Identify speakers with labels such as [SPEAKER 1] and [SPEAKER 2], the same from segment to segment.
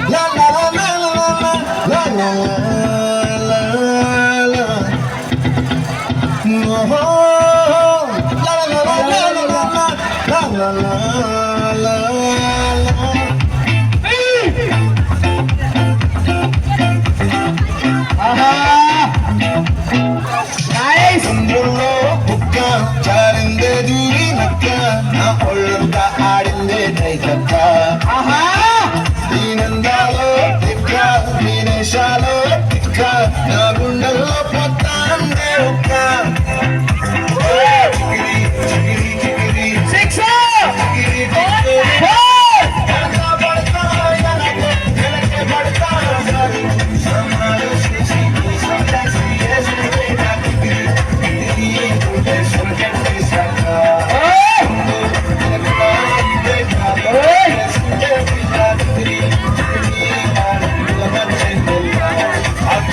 [SPEAKER 1] la la la la la la la la la. Oh, la la la la la la la la la la. జారిందేది నక్క నా ఒళ్ళంతా ఆడిందే దైతక్క దీనందాలో తిక్క దీనేశాలో తిక్క నా గుండెల్లో పోతాందే ఒక్క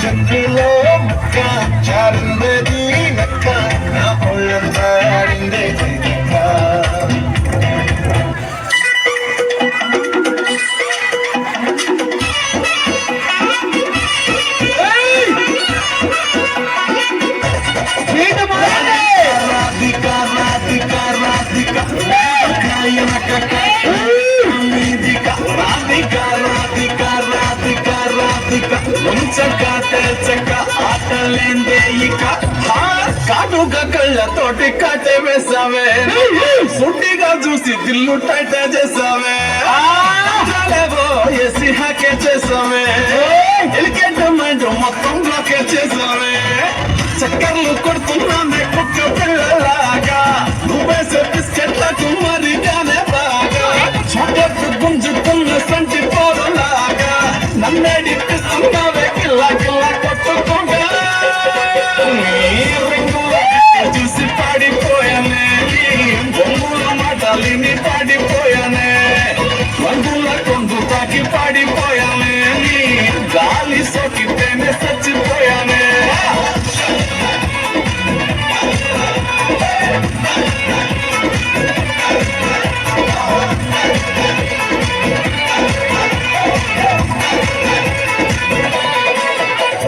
[SPEAKER 1] చంద్రులో ముక్క చారుండేది నక్క నా ఒళ్ళంతా ఆడిందే దైతక్క కాటుగా కళ్ళతోటి కాటే వేసావే సుట్టిగా చూసి దిల్లు టైట్ చేసావే ఏసీ హ్యాకే చేసావే ఎలికెంట్ మైండ్ మొత్తం బ్లాకే చేసావే చక్కర్లు కొడుతున్నానే కుక్క పిల్లలాగా నువ్వేసే బిస్కెట్లకు మరిగానే బాగా చాక్లెట్ గుంజుతున్న సంటి పోరులాగా నన్నేడిపిస్తున్నావే కిల్లా కిల్లా కొట్టుకుంటా చూసి పాడిపోయానే బొమ్మల మాటలిని పాడిపోయానే రంగుల కొంగు తాకి పాడిపోయానే గాలి సోకితేనే చచ్చిపోయానే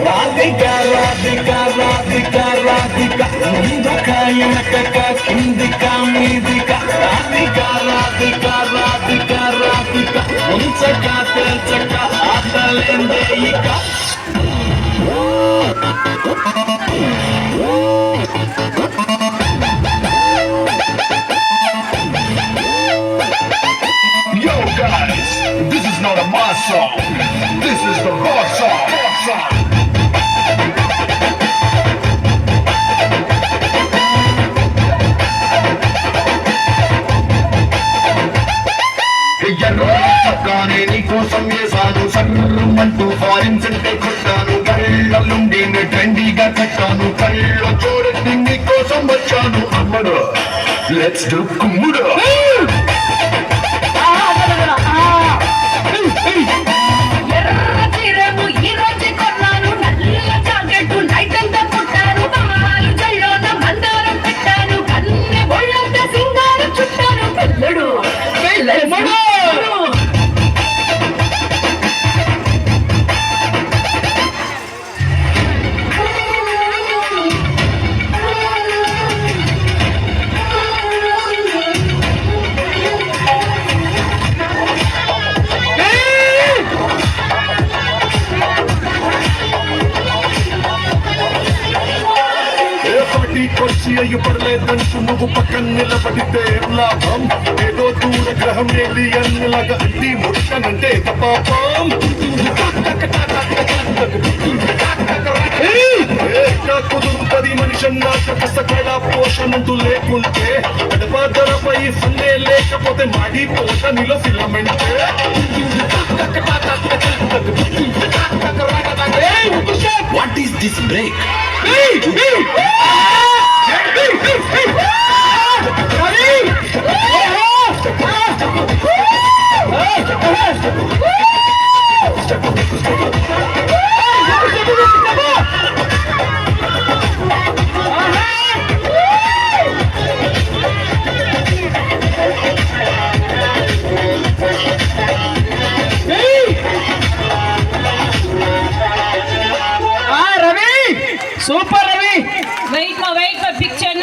[SPEAKER 1] రాధికా రాధికా రాధికా రాధికా ముందుకా వెనకకా కిందికా మీదికా రాధికా రాధికా రాధికా రాధికా ఉంచక తెల్చక ఆటలేందే ఇక
[SPEAKER 2] Yo guys, this is not a mass song. This is the boss song. చక్కానే నీకోసం వేసాను సర్రమంటూ ఫారిన్ సెంటే కొట్టాను కళ్ళలుండి ట్రెండీగా కట్టాను కళ్ళ చూడటి నీకోసం వచ్చాను అమ్మడు లెట్స్ డు కుమ్ముడు
[SPEAKER 3] కొచ్చి అయ్యి పడలేదంటూ నువ్వు పక్కన నిలబడితే లాభం ఏదో దూర గ్రహం ఏలియన్ లాగా అడ్డి ముట్టనంటే పాపం కుదురుతుంది మనిషి అన్నాక కసకడ పోషణంటూ లేకుంటే ధరపై సన్నే లేకపోతే మాడి పోషణలో filament
[SPEAKER 1] What is this break?
[SPEAKER 4] Super Ravi.
[SPEAKER 5] Wait మా పిక్చర్